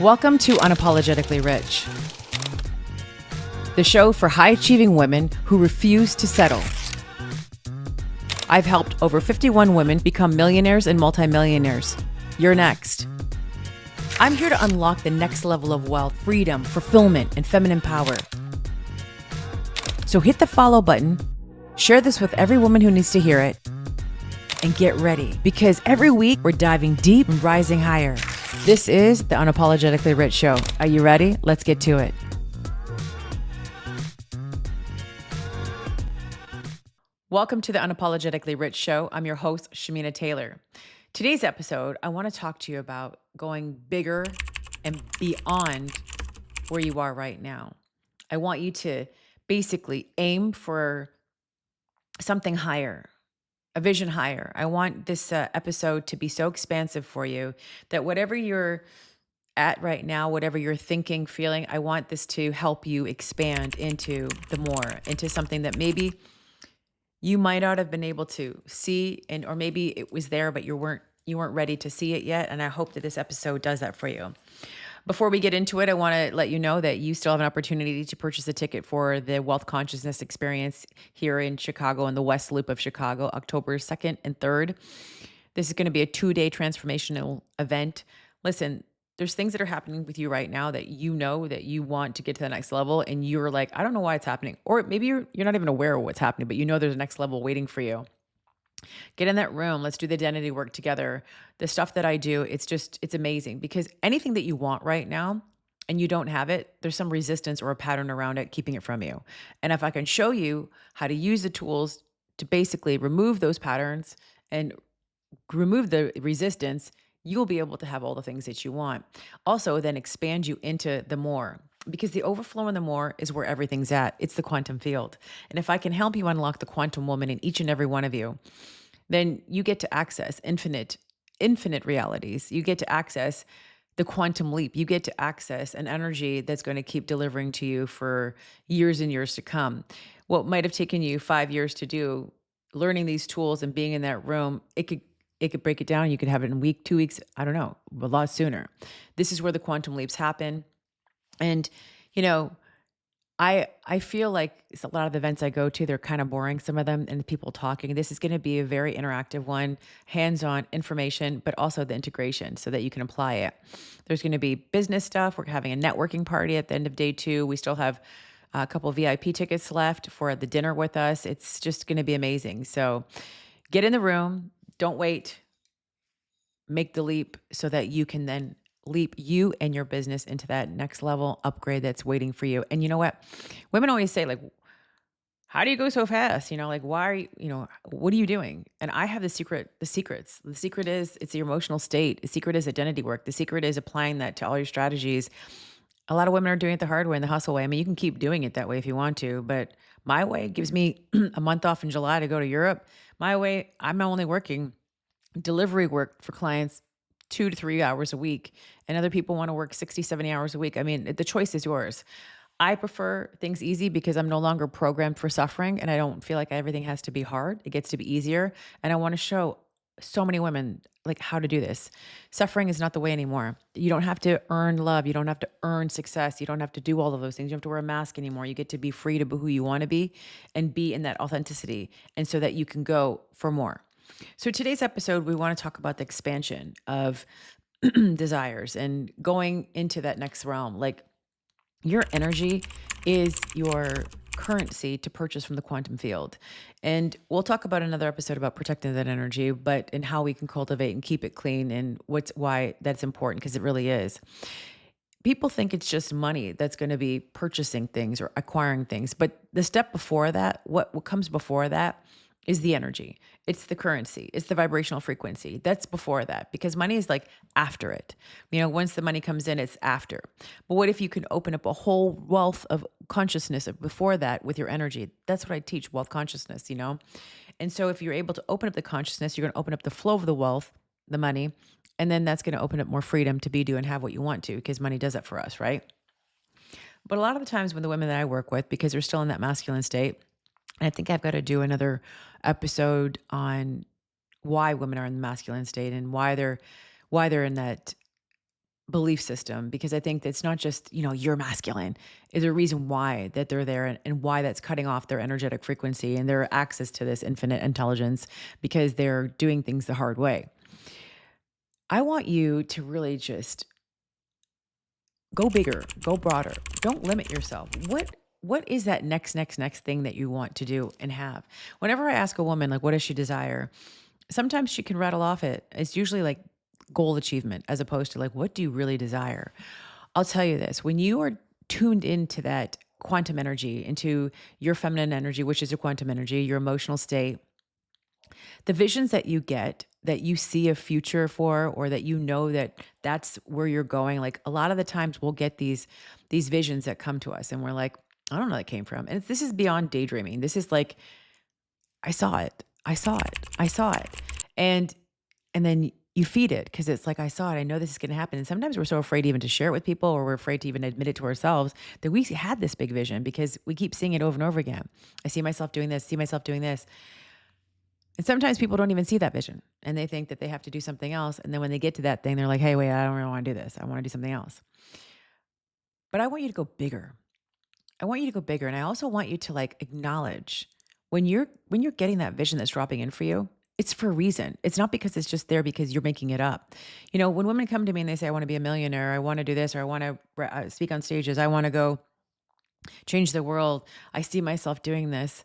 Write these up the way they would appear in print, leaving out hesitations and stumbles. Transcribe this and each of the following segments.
Welcome to Unapologetically Rich, the show for high-achieving women who refuse to settle. I've helped over 51 women become millionaires and multimillionaires. You're next. I'm here to unlock the next level of wealth, freedom, fulfillment, and feminine power. So hit the follow button, share this with every woman who needs to hear it, and get ready, because every week we're diving deep and rising higher. This is the Unapologetically Rich Show. Are you ready? Let's get to it. Welcome to the Unapologetically Rich Show. I'm your host, Shima Taylor. Today's episode, I want to talk to you about going bigger and beyond where you are right now. I want you to basically aim for something higher, a vision higher. I want this episode to be so expansive for you that whatever you're at right now, whatever you're thinking, feeling, I want this to help you expand into the more, into something that maybe you might not have been able to see, or maybe it was there, but you weren't ready to see it yet. And I hope that this episode does that for you. Before we get into it, I want to let you know that you still have an opportunity to purchase a ticket for the Wealth Consciousness Experience here in Chicago, in the West Loop of Chicago, October 2nd and 3rd. This is going to be a 2-day transformational event. Listen, there's things that are happening with you right now that you know that you want to get to the next level, and you're like, I don't know why it's happening. Or maybe you're not even aware of what's happening, but you know there's a next level waiting for you. Get in that room. Let's do the identity work together. The stuff that I do, it's amazing, because anything that you want right now and you don't have it, there's some resistance or a pattern around it keeping it from you. And if I can show you how to use the tools to basically remove those patterns and remove the resistance, you'll be able to have all the things that you want. Also, then expand you into the more, because the overflow and the more is where everything's at. It's the quantum field. And if I can help you unlock the quantum woman in each and every one of you, then you get to access infinite realities. You get to access the quantum leap. You get to access an energy that's going to keep delivering to you for years and years to come. What might have taken you 5 years to do, learning these tools and being in that room, it could break it down. You could have it in a week, 2 weeks, I don't know, a lot sooner. This is where the quantum leaps happen. And, I feel like a lot of the events I go to, they're kind of boring, some of them, and the people talking. This is going to be a very interactive one, hands-on information, but also the integration so that you can apply it. There's going to be business stuff. We're having a networking party at the end of day 2. We still have a couple of VIP tickets left for the dinner with us. It's just going to be amazing. So get in the room. Don't wait. Make the leap so that you can then leap you and your business into that next level upgrade that's waiting for you. And you know what? Women always say, like, how do you go so fast? Like, why are you, what are you doing? And I have the secrets. The secret is it's your emotional state. The secret is identity work. The secret is applying that to all your strategies. A lot of women are doing it the hard way and the hustle way. I mean, you can keep doing it that way if you want to, but my way gives me a month off in July to go to Europe. My way, I'm only working delivery work for clients 2 to 3 hours a week, and other people want to work 60, 70 hours a week. I mean, the choice is yours. I prefer things easy because I'm no longer programmed for suffering, and I don't feel like everything has to be hard. It gets to be easier. And I want to show so many women like how to do this. Suffering is not the way anymore. You don't have to earn love. You don't have to earn success. You don't have to do all of those things. You don't have to wear a mask anymore. You get to be free to be who you want to be and be in that authenticity, and so that you can go for more. So today's episode, we want to talk about the expansion of desires and going into that next realm. Like, your energy is your currency to purchase from the quantum field. And we'll talk about another episode about protecting that energy, but and how we can cultivate and keep it clean, and why that's important, because it really is. People think it's just money that's going to be purchasing things or acquiring things. But the step before that, what comes before that, is the energy. It's the currency. It's the vibrational frequency. That's before that, because money is like after it. Once the money comes in, it's after. But what if you can open up a whole wealth of consciousness before that with your energy? That's what I teach, wealth consciousness, And so if you're able to open up the consciousness, you're going to open up the flow of the wealth, the money, and then that's going to open up more freedom to be, do, and have what you want to, because money does that for us, right? But a lot of the times when the women that I work with, because they're still in that masculine state, and I think I've got to do another episode on why women are in the masculine state and why they're in that belief system, because I think that's not just, you're masculine. Is a reason why that they're there, and why that's cutting off their energetic frequency and their access to this infinite intelligence, because they're doing things the hard way. I want you to really just go bigger, go broader. Don't limit yourself. What is that next thing that you want to do and have? Whenever I ask a woman like what does she desire, sometimes she can rattle off it. It's usually like goal achievement as opposed to like what do you really desire? I'll tell you this, when you are tuned into that quantum energy, into your feminine energy, which is your quantum energy, your emotional state, the visions that you get, that you see a future for, or that that that's where you're going, like a lot of the times we'll get these visions that come to us and we're like, I don't know where that came from. And this is beyond daydreaming. This is like, I saw it. I saw it. I saw it. And then you feed it because it's like, I saw it. I know this is going to happen. And sometimes we're so afraid even to share it with people, or we're afraid to even admit it to ourselves, that we had this big vision because we keep seeing it over and over again. I see myself doing this, see myself doing this. And sometimes people don't even see that vision and they think that they have to do something else. And then when they get to that thing, they're like, hey, wait, I don't really want to do this. I want to do something else. But I want you to go bigger. I want you to go bigger. And I also want you to like acknowledge when you're getting that vision that's dropping in for you, it's for a reason. It's not because it's just there because you're making it up. When women come to me and they say, I want to be a millionaire, I want to do this, or I want to speak on stages, I want to go change the world, I see myself doing this.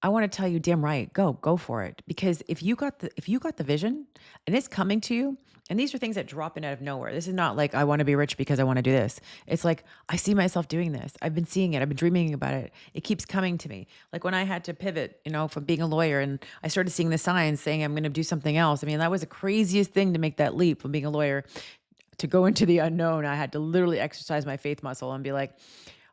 I want to tell you, damn right, go for it. Because if you got the vision and it's coming to you, and these are things that drop in out of nowhere. This is not like I want to be rich because I want to do this. It's like I see myself doing this. I've been seeing it. I've been dreaming about it. It keeps coming to me. Like when I had to pivot, from being a lawyer, and I started seeing the signs saying I'm going to do something else. I mean, that was the craziest thing to make that leap from being a lawyer to go into the unknown. I had to literally exercise my faith muscle and be like,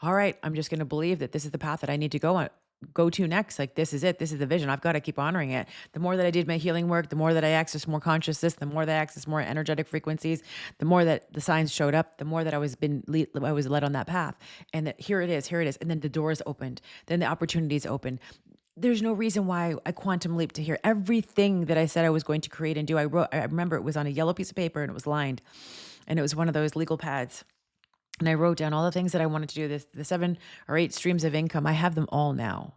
all right, I'm just going to believe that this is the path that I need to go to next. Like, this is it. This is the vision. I've got to keep honoring it. The more that I did my healing work, the more that I access more consciousness, the more that I access more energetic frequencies, the more that the signs showed up, the more that I was led on that path. And that here it is. And then the doors opened. Then the opportunities opened. There's no reason why I quantum leap to hear everything that I said I was going to create and do. I remember it was on a yellow piece of paper and it was lined, and it was one of those legal pads. And I wrote down all the things that I wanted to do, the 7 or 8 streams of income. I have them all now.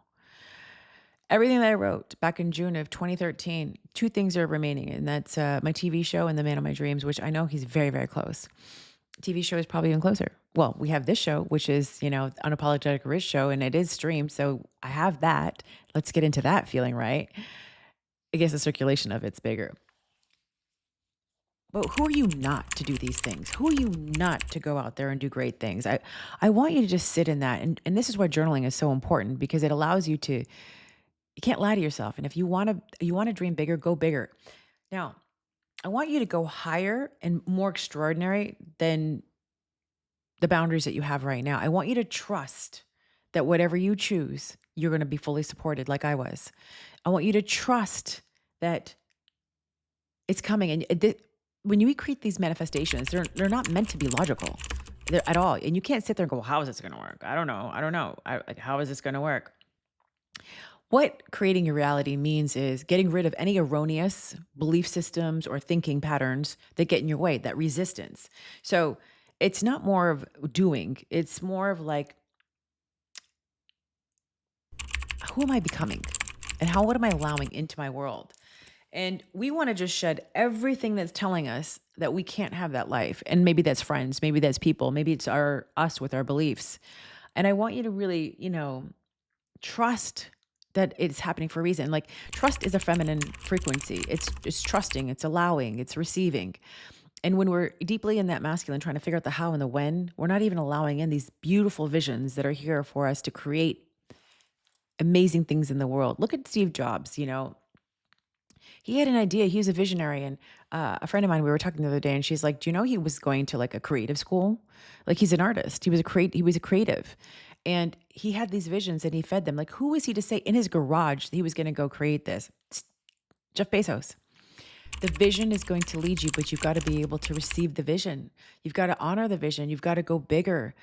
Everything that I wrote back in June of 2013, 2 things are remaining, and that's my TV show and the man of my dreams, which I know he's very, very close. TV show is probably even closer. Well, we have this show, which is, Unapologetically Rich show, and it is streamed. So I have that. Let's get into that feeling, right? I guess the circulation of it's bigger. But who are you not to do these things? Who are you not to go out there and do great things? I want you to just sit in that. And this is why journaling is so important, because it allows you to, you can't lie to yourself. And if you want to dream bigger, go bigger. Now, I want you to go higher and more extraordinary than the boundaries that you have right now. I want you to trust that whatever you choose, you're going to be fully supported like I was. I want you to trust that it's coming. And when you create these manifestations, they're not meant to be logical at all. And you can't sit there and go, well, how is this going to work? I don't know. How is this going to work? What creating your reality means is getting rid of any erroneous belief systems or thinking patterns that get in your way, that resistance. So it's not more of doing, it's more of like, who am I becoming? And what am I allowing into my world? And we want to just shed everything that's telling us that we can't have that life. And maybe that's friends, maybe that's people, maybe it's us with our beliefs. And I want you to really, trust that it's happening for a reason. Like, trust is a feminine frequency. It's trusting, it's allowing, it's receiving. And when we're deeply in that masculine, trying to figure out the how and the when, we're not even allowing in these beautiful visions that are here for us to create amazing things in the world. Look at Steve Jobs, he had an idea. He was a visionary. And a friend of mine, we were talking the other day, and she's like, do you know he was going to like a creative school? Like, he's an artist. He was a creative. And he had these visions and he fed them. Like, who was he to say in his garage that he was going to go create this? Jeff Bezos. The vision is going to lead you, but you've got to be able to receive the vision. You've got to honor the vision. You've got to go bigger.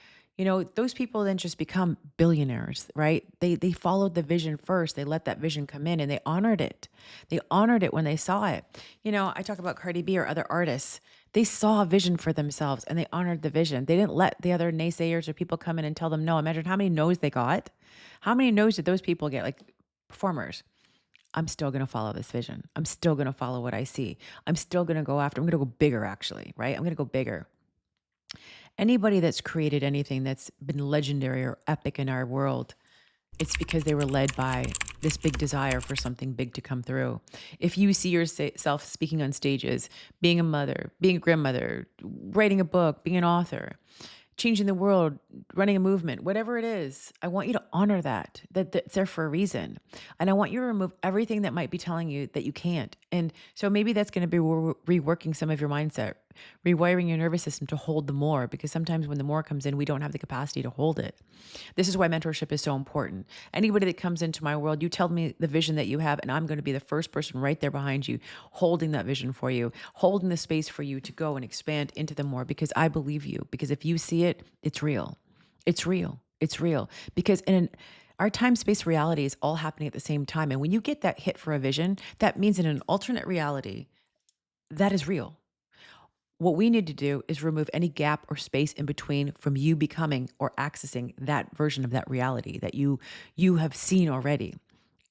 Those people then just become billionaires, right? They followed the vision first. They let that vision come in and they honored it. They honored it when they saw it. I talk about Cardi B or other artists. They saw a vision for themselves and they honored the vision. They didn't let the other naysayers or people come in and tell them no. Imagine how many no's they got. How many no's did those people get? Like performers. I'm still going to follow this vision. I'm still going to follow what I see. I'm still going to go after, I'm going to go bigger actually, right? I'm going to go bigger. Anybody that's created anything that's been legendary or epic in our world, it's because they were led by this big desire for something big to come through. If you see yourself speaking on stages, being a mother, being a grandmother, writing a book, being an author, changing the world, running a movement, whatever it is, I want you to honor that it's there for a reason. And I want you to remove everything that might be telling you that you can't. And so maybe that's going to be reworking some of your mindset, rewiring your nervous system to hold the more, because sometimes when the more comes in, we don't have the capacity to hold it. This is why mentorship is so important. Anybody that comes into my world, you tell me the vision that you have, and I'm going to be the first person right there behind you, holding that vision for you, holding the space for you to go and expand into the more, because I believe you. Because if you see it, it's real. It's real. It's real. Because our time space reality is all happening at the same time. And when you get that hit for a vision, that means in an alternate reality, that is real. What we need to do is remove any gap or space in between from you becoming or accessing that version of that reality that you have seen already.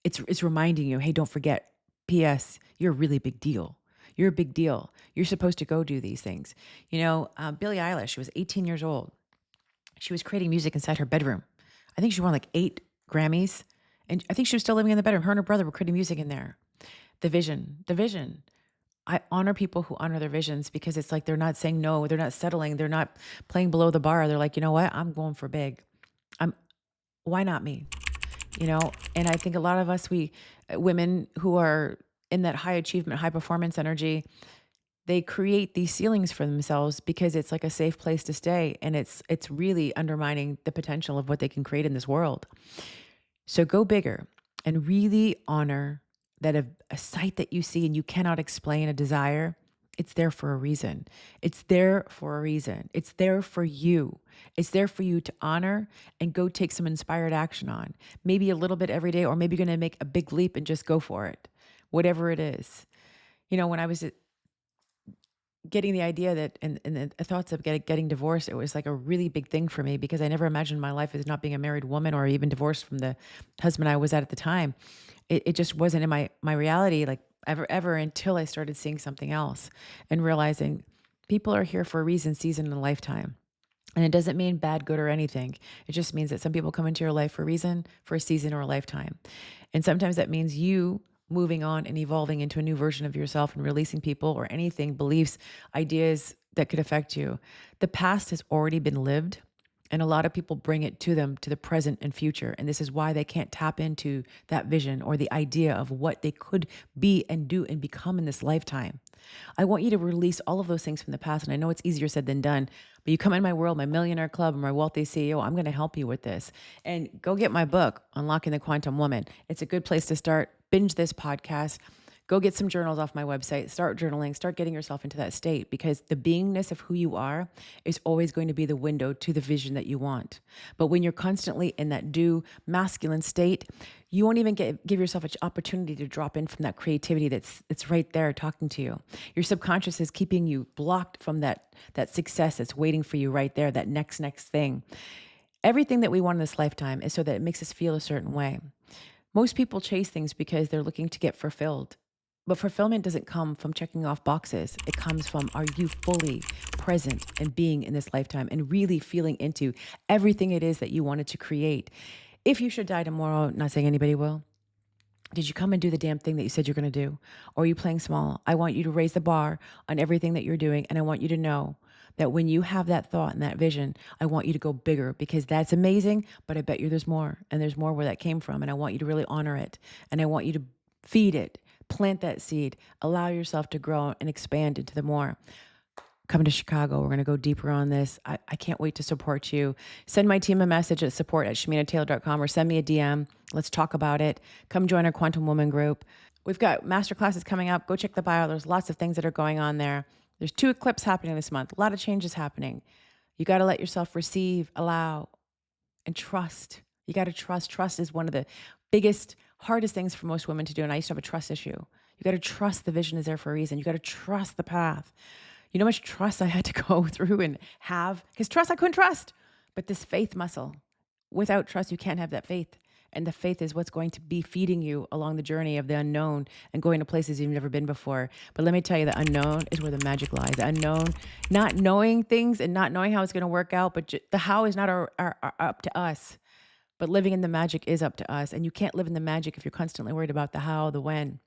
It's reminding you, hey, don't forget. P.S. You're a really big deal. You're a big deal. You're supposed to go do these things. Billie Eilish, she was 18 years old. She was creating music inside her bedroom. I think she won like 8 Grammys. And I think she was still living in the bedroom. Her and her brother were creating music in there. The vision, the vision. I honor people who honor their visions, because it's like they're not saying no, they're not settling, they're not playing below the bar. They're like, you know what? I'm going for big. I'm Why not me? And I think a lot of us, we women who are in that high achievement, high performance energy, they create these ceilings for themselves because it's like a safe place to stay, and it's really undermining the potential of what they can create in this world. So go bigger and really honor that a sight that you see and you cannot explain, a desire, it's there for a reason. It's there for a reason. It's there for you. It's there for you to honor and go take some inspired action on. Maybe a little bit every day, or maybe you're going to make a big leap and just go for it, whatever it is. When I was getting the idea that and the thoughts of getting divorced, it was like a really big thing for me, because I never imagined my life as not being a married woman or even divorced from the husband I was at the time. It just wasn't in my reality, like ever until I started seeing something else and realizing people are here for a reason, season, and a lifetime. And it doesn't mean bad, good, or anything. It just means that some people come into your life for a reason, for a season, or a lifetime. And sometimes that means you moving on and evolving into a new version of yourself and releasing people or anything, beliefs, ideas that could affect you. The past has already been lived, and a lot of people bring it to them, to the present and future. And this is why they can't tap into that vision or the idea of what they could be and do and become in this lifetime. I want you to release all of those things from the past. And I know it's easier said than done, but you come in my world, my millionaire club, and my wealthy CEO, I'm going to help you with this. And go get my book, Unlocking the Quantum Woman. It's a good place to start. Binge this podcast. Go get some journals off my website, start journaling, start getting yourself into that state, because the beingness of who you are is always going to be the window to the vision that you want. But when you're constantly in that due masculine state, you won't even give yourself an opportunity to drop in from that creativity that's right there talking to you. Your subconscious is keeping you blocked from that success that's waiting for you right there, that next thing. Everything that we want in this lifetime is so that it makes us feel a certain way. Most people chase things because they're looking to get fulfilled. But fulfillment doesn't come from checking off boxes. It comes from, are you fully present and being in this lifetime and really feeling into everything it is that you wanted to create? If you should die tomorrow, not saying anybody will, did you come and do the damn thing that you said you're going to do? Or are you playing small? I want you to raise the bar on everything that you're doing. And I want you to know that when you have that thought and that vision, I want you to go bigger, because that's amazing. But I bet you there's more, and there's more where that came from. And I want you to really honor it. And I want you to feed it, plant that seed, allow yourself to grow and expand into the more. Come to Chicago. We're going to go deeper on this. I can't wait to support you. Send my team a message at support@shaminataylor.com, or send me a DM. Let's talk about it. Come join our Quantum Woman group. We've got master classes coming up. Go check the bio. There's lots of things that are going on there. There's 2 eclipses happening this month. A lot of changes happening. You got to let yourself receive, allow, and trust. You got to trust. Trust is one of the biggest, hardest things for most women to do. And I used to have a trust issue. You got to trust the vision is there for a reason. You got to trust the path. You know how much trust I had to go through and have? Because trust I couldn't trust. But this faith muscle, without trust, you can't have that faith. And the faith is what's going to be feeding you along the journey of the unknown and going to places you've never been before. But let me tell you, the unknown is where the magic lies. The unknown, not knowing things and not knowing how it's going to work out, but the how is not up to us. But living in the magic is up to us. And you can't live in the magic if you're constantly worried about the how, the when.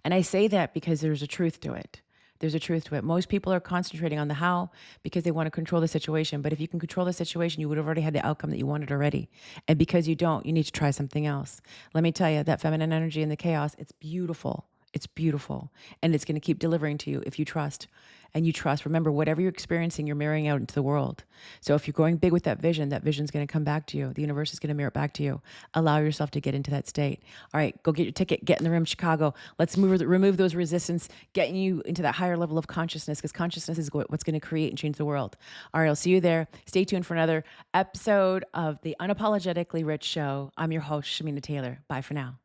And I say that because there's a truth to it. There's a truth to it. Most people are concentrating on the how because they want to control the situation. But if you can control the situation, you would have already had the outcome that you wanted already. And because you don't, you need to try something else. Let me tell you, that feminine energy and the chaos, it's beautiful. It's beautiful. And it's going to keep delivering to you if you trust. And you trust. Remember, whatever you're experiencing, you're mirroring out into the world. So if you're going big with that vision's going to come back to you. The universe is going to mirror it back to you. Allow yourself to get into that state. All right, go get your ticket, get in the room, Chicago. Let's remove those resistance, getting you into that higher level of consciousness, because consciousness is what's going to create and change the world. All right, I'll see you there. Stay tuned for another episode of the Unapologetically Rich Show. I'm your host, Shimina Taylor. Bye for now.